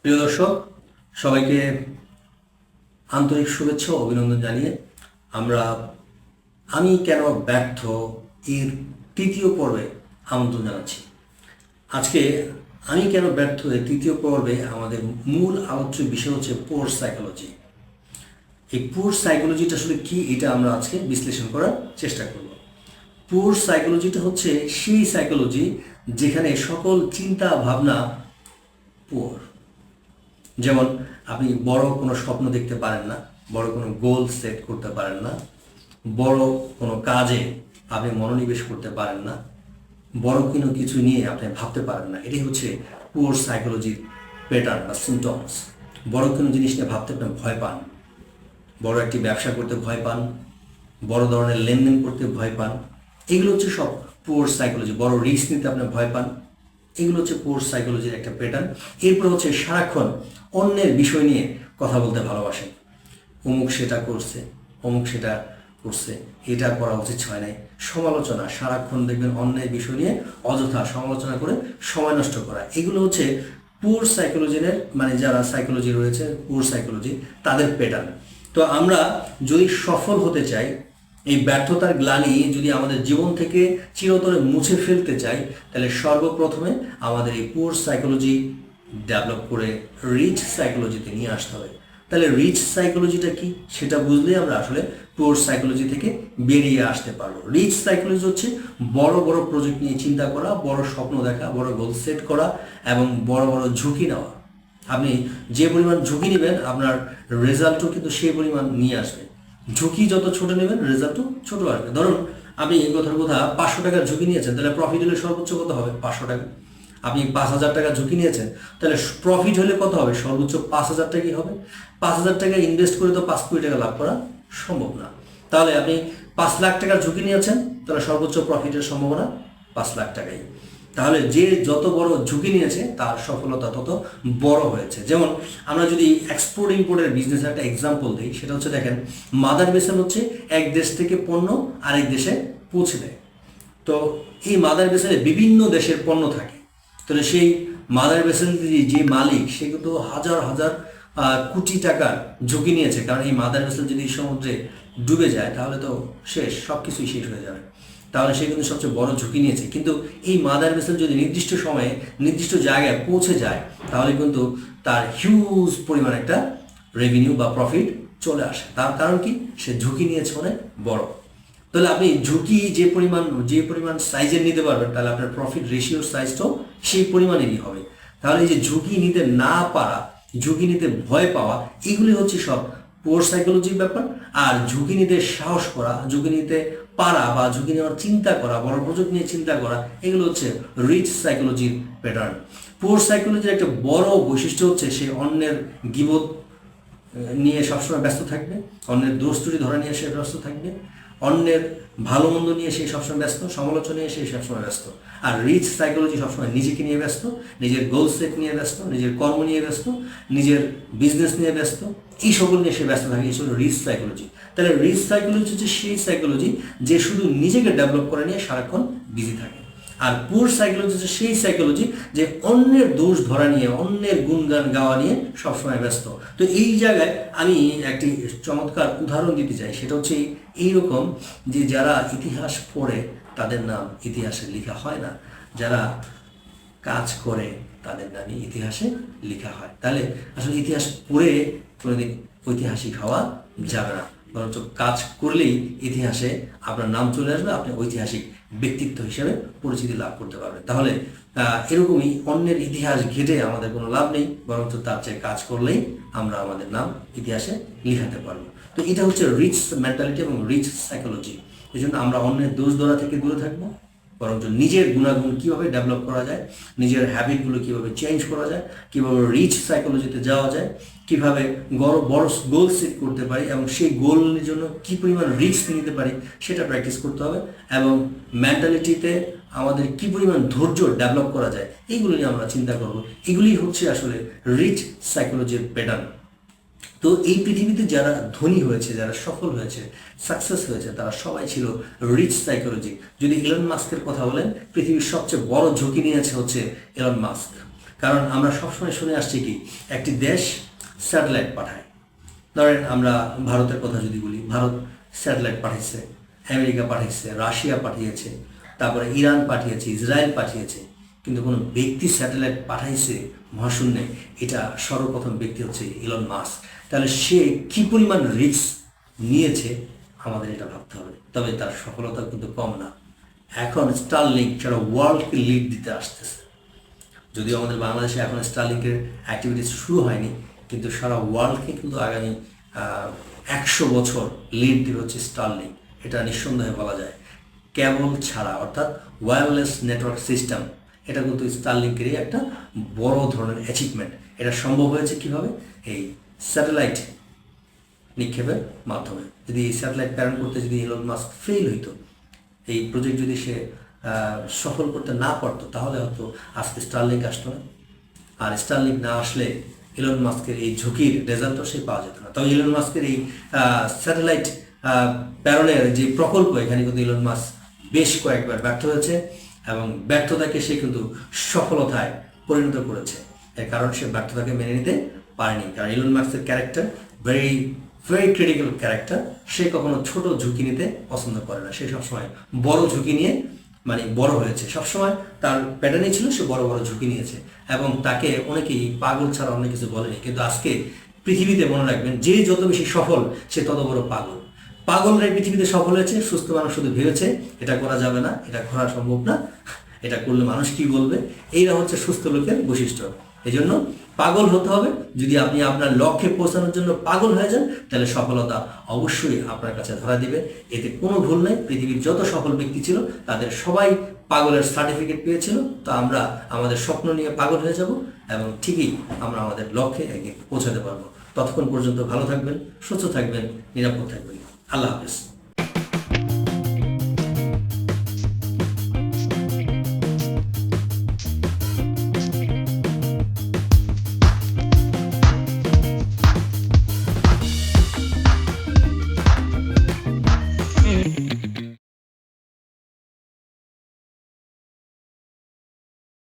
প্রিয় দর্শক, সবাইকে আন্তরিক শুভেচ্ছা ও অভিনন্দন জানিয়ে আমরা আমি কেন ব্যর্থ এর তৃতীয় পর্বে আমন্ত্রণ জানাচ্ছি। আজকে আমি কেন ব্যর্থ এর তৃতীয় পর্বে আমাদের মূল আলোচ্য বিষয় হচ্ছে পোর সাইকোলজি। এই পোর সাইকোলজিটা আসলে কি, এটা আমরা আজকে বিশ্লেষণ করার চেষ্টা করব। পোর সাইকোলজিটা হচ্ছে সেই সাইকোলজি যেখানে সকল চিন্তা ভাবনা পোর। যেমন আপনি বড় কোনো স্বপ্ন দেখতে পারেন না, বড় কোনো গোল সেট করতে পারেন না, বড় কোনো কাজে আপনি মনোনিবেশ করতে পারেন না, বড় কোনো কিছু নিয়ে আপনি ভাবতে পারেন না। এটাই হচ্ছে পুয়ার সাইকোলজির প্যাটার্ন বা সিমটমস। বড় কোনো জিনিস নিয়ে ভাবতে আপনি ভয় পান, বড় একটি ব্যবসা করতে ভয় পান, বড় ধরনের লেনদেন করতে ভয় পান। এগুলো হচ্ছে সব পুয়ার সাইকোলজি। বড় রিস্ক নিতে আপনি ভয় পান, এগুলো হচ্ছে পোর সাইকোলজির একটা প্যাটার্ন। এরপর হচ্ছে সারাক্ষণ অন্যের বিষয় নিয়ে কথা বলতে ভালোবাসেন। অমুক সেটা করছে, অমুক সেটা করছে, এটা করা উচিত হয় নাই। সমালোচনা, সারাক্ষণ দেখবেন অন্যের বিষয় নিয়ে অযথা সমালোচনা করে সময় নষ্ট করা। এগুলো হচ্ছে পোর সাইকোলজির, মানে যারা সাইকোলজি রয়েছে পোর সাইকোলজি, তাদের প্যাটার্ন। তো আমরা যদি সফল হতে চাই, এই ব্যর্থতার গ্লানি যদি আমাদের জীবন থেকে চিরতরে মুছে ফেলতে চাই, তাহলে সর্বপ্রথমে আমাদের এই পুয়ার সাইকোলজি ডেভেলপ করে রিচ সাইকোলজিতে নিয়ে আসতে হবে। তাহলে রিচ সাইকোলজিটা কি, সেটা বুঝলেই আমরা আসলে পুয়ার সাইকোলজি থেকে বেরিয়ে আসতে পারবো। রিচ সাইকোলজি হচ্ছে বড় বড় প্রজেক্ট নিয়ে চিন্তা করা, বড় স্বপ্ন দেখা, বড় গোল সেট করা এবং বড় বড় ঝুঁকি নেওয়া। আপনি যে পরিমাণ ঝুঁকি নেবেন, আপনার রেজাল্টও কিন্তু সেই পরিমাণ নিয়ে আসবে। ঝুঁকি যত ছোট নেবেন, রেজাল্টও ছোট আসবে। ধরুন আপনি এই কথার কথা 500 টাকার ঝুঁকি নিয়েছেন, তাহলে প্রফিট হলে সর্বোচ্চ কত হবে? 500 টাকা। আপনি 5,000 টাকা ঝুঁকি নিয়েছেন, তাহলে প্রফিট হলে কত হবে? সর্বোচ্চ 5,000 টাকাই হবে। 5,000 টাকা ইনভেস্ট করে তো 5 কোটি টাকা লাভ করা সম্ভব না। তাহলে আপনি 5 লাখ টাকার ঝুঁকি নিয়েছেন, তাহলে সর্বোচ্চ প্রফিটের সম্ভাবনা 5 লাখ টাকাই। তাহলে যে যত বড় ঝুঁকি নিয়েছে তার সফলতা তত বড় হয়েছে। যেমন আমরা যদি এক্সপোর্ট ইম্পোর্টের বিজনেসের একটা এক্সাম্পল দিই, সেটা হচ্ছে দেখেন, মাদার ভেসেল হচ্ছে এক দেশ থেকে পণ্য আরেক দেশে পৌঁছে দেয়। তো এই মাদার ভেসেলে বিভিন্ন দেশের পণ্য থাকে। তাহলে সেই মাদার ভেসেল যে মালিক, সে কিন্তু হাজার হাজার কোটি টাকার ঝুঁকি নিয়েছে। কারণ এই মাদার ভেসেল যদি সমুদ্রে ডুবে যায় তাহলে তো শেষ, সব কিছুই শেষ হয়ে যাবে। তাহলে সে কিন্তু সবচেয়ে বড় ঝুঁকি নিয়েছে। কিন্তু এই মাদার ভেসেল যদি নির্দিষ্ট সময়ে নির্দিষ্ট জায়গায় পৌঁছে যায়, তাহলে কিন্তু তার হিউজ পরিমাণ একটা রেভিনিউ বা প্রফিট চলে আসে। তার কারণ কি? সে ঝুঁকি নিয়েছে অনেক বড়। তাহলে আপনি ঝুঁকি যে পরিমাণ সাইজের নিতে পারবেন, তাহলে আপনার প্রফিট রেশিওর সাইজটাও সেই পরিমাণেরই হবে। তাহলে এই যে ঝুঁকি নিতে না পারা, ঝুঁকি নিতে ভয় পাওয়া, এগুলি হচ্ছে সব পোর সাইকোলজির ব্যাপার। আর ঝুঁকি নিতে সাহস করা, ঝুঁকি নিতে পারা বা ঝুঁকি নেওয়ার চিন্তা করা, বড় প্রজেক্ট নিয়ে চিন্তা করা, এগুলো হচ্ছে রিচ সাইকোলজির প্যাটার্ন। পোর সাইকোলজির একটা বড় বৈশিষ্ট্য হচ্ছে সে অন্যের গীবত নিয়ে সবসময় ব্যস্ত থাকবে, অন্যের দোষ ত্রুটি ধরা নিয়ে সে ব্যস্ত থাকবে, অন্যের ভালো মন্দ নিয়ে সে সবসময় ব্যস্ত, সমালোচনা নিয়ে সে সবসময় ব্যস্ত। আর রিচ সাইকোলজি সবসময় নিজেকে নিয়ে ব্যস্ত, নিজের গোল সেট নিয়ে ব্যস্ত, নিজের কর্ম নিয়ে ব্যস্ত, নিজের বিজনেস নিয়ে ব্যস্ত, এই সকল নিয়ে সে ব্যস্ত থাকে। এই ছিল রিচ সাইকোলজি। তাহলে রিচ সাইকোলজি হচ্ছে সেই সাইকোলজি যে শুধু নিজেকে ডেভেলপ করে নিয়ে সারাক্ষণ বিজি থাকে। আর পুর সাইকোলজি হচ্ছে সেই সাইকোলজি যে অন্যের দোষ ধরা নিয়ে, অন্যের গুণগান গাওয়া নিয়ে সবসময় ব্যস্ত। তো এই জায়গায় আমি একটি চমৎকার উদাহরণ দিতে চাই। সেটা হচ্ছে এইরকম যে যারা ইতিহাস পড়ে তাদের নাম ইতিহাসে লেখা হয় না, যারা কাজ করে তাদের নামই ইতিহাসে লেখা হয়। তাহলে আসলে ইতিহাস পড়ে কোনোদিন ঐতিহাসিক হওয়া যাবে না, বরঞ্চ কাজ করলেই ইতিহাসে আপনার নাম চলে আসবে, আপনি ঐতিহাসিক ব্যক্তিত্ব হিসেবে পরিচিতি লাভ করতে পারবেন। তাহলে এরকমই অন্যের ইতিহাস ঘেটে আমাদের কোনো লাভ নেই, বরঞ্চ তার চেয়ে কাজ করলেই আমরা আমাদের নাম ইতিহাসে লিখাতে পারবো। তো এটা হচ্ছে রিচ মেন্টালিটি এবং রিচ সাইকোলজি। এই জন্য আমরা অন্যের দোষ ধরা থেকে দূরে থাকবো, বরঞ্চ নিজের গুণাগুণ কীভাবে ডেভেলপ করা যায়, নিজের হ্যাবিটগুলো কীভাবে চেঞ্জ করা যায়, কীভাবে রিচ সাইকোলজিতে যাওয়া যায়, কীভাবে বড় গোল সেট করতে পারি এবং সেই গোলের জন্য কী পরিমাণ রিস্ক নিতে পারি সেটা প্র্যাকটিস করতে হবে। এবং মেন্টালিটিতে আমাদের কী পরিমাণ ধৈর্য ডেভেলপ করা যায়, এইগুলো নিয়ে আমরা চিন্তা করব। এগুলি হচ্ছে আসলে রিচ সাইকোলজির প্যাটার্ন। তো এই পৃথিবীতে যারা ধনী হয়েছে, যারা সফল হয়েছে, সাকসেস হয়েছে, তারা সবাই ছিল রিচ সাইকোলজি। যদি ইলন মাস্কের কথা বলেন, পৃথিবীর সবচেয়ে বড় ঝুঁকি নিয়েছে হচ্ছে ইলন মাস্ক। কারণ আমরা সবসময় শুনে আসছি কি একটি দেশ স্যাটেলাইট পাঠায়। ধরেন আমরা ভারতের কথা যদি বলি, ভারত স্যাটেলাইট পাঠিয়েছে, আমেরিকা পাঠিয়েছে, রাশিয়া পাঠিয়েছে, তারপরে ইরান পাঠিয়েছে, ইসরায়েল পাঠিয়েছে, কিন্তু কোনো ব্যক্তি স্যাটেলাইট পাঠাইছে মহাশূন্যে, এটা সর্বপ্রথম ব্যক্তি হচ্ছে ইলন মাস্ক। তাহলে সে কি পরিমাণ রিস্ক নিয়েছে আমাদের এটা ভাবতে হবে। তবে তার সফলতা কিন্তু কম না। এখন স্টারলিংক সারা ওয়ার্ল্ডকে লিড দিতে আসতেছে। যদিও আমাদের বাংলাদেশে এখন স্টারলিংকের অ্যাক্টিভিটিস শুরু হয়নি, কিন্তু সারা ওয়ার্ল্ডকে কিন্তু আগামী 100 বছর লিড দিবে হচ্ছে স্টারলিংক, এটা নিঃসন্দেহে বলা যায়। কেবল ছাড়া অর্থাৎ ওয়্যারলেস নেটওয়ার্ক সিস্টেম, এটা কিন্তু স্টারলিংকেরই একটা বড় ধরনের অ্যাচিভমেন্ট। এটা সম্ভব হয়েছে কিভাবে? এই স্যাটেলাইট নিক্ষেপের মাধ্যমে। যদি এই স্যাটেলাইট প্রেরণ করতে যদি ইলন মাস্ক ফেল হইতো, এই প্রজেক্ট যদি সে সফল করতে না পারতো, তাহলে হয়তো আজকে স্টারলিংক আসতো না। আর স্টারলিংক না আসলে ইলন মাস্কের এই ঝুঁকির রেজাল্টও সে পাওয়া যেত না। তবে ইলন মাস্কের এই স্যাটেলাইট প্রেরণের যে প্রকল্প, এখানে কিন্তু ইলন মাস্ক বেশ কয়েকবার ব্যর্থ হয়েছে এবং ব্যর্থতাকে সে কিন্তু সফলতায় পরিণত করেছে। এর কারণ সে ব্যর্থতাকে মেনে নিতে পারেনি। কারণ ইলন মাস্কের ক্যারেক্টার ভেরি ক্রিটিক্যাল ক্যারেক্টার। সে কখনো ছোট ঝুঁকি নিতে পছন্দ করে না। সে সবসময় বড় ঝুঁকি নিয়ে বড় হয়েছে। সবসময় তার প্যাটার্নই ছিল সে বড় বড় ঝুঁকি নিয়েছে এবং তাকে অনেকেই পাগল ছাড়া অনেক কিছু বলেনি। কিন্তু আজকে পৃথিবীতে মনে রাখবেন, যে যত বেশি সফল সে তত বড় পাগল। পাগলরাই পৃথিবীতে সফল হয়েছে। সুস্থ মানুষ শুধু ভেবেছে এটা করা যাবে না, এটা করা সম্ভব না, এটা করলে মানুষ কি বলবে। এইটা হচ্ছে সুস্থ লোকের বৈশিষ্ট্য। এই জন্য পাগল হতে হবে। যদি আপনি আপনার লক্ষ্যে পৌঁছানোর জন্য পাগল হয়ে যান, তাহলে সফলতা অবশ্যই আপনার কাছে ধরা দিবে। এতে কোনো ভুল নেই। পৃথিবীর যত সফল ব্যক্তি ছিল তাদের সবাই পাগলের সার্টিফিকেট পেয়েছিল। তো আমরা আমাদের স্বপ্ন নিয়ে পাগল হয়ে যাব এবং ঠিকই আমরা আমাদের লক্ষ্যে এগিয়ে পৌঁছাতে পারবো। ততক্ষণ পর্যন্ত ভালো থাকবেন, সুস্থ থাকবেন, নিরাপদ থাকবেন। আল্লাহ হাফেজ।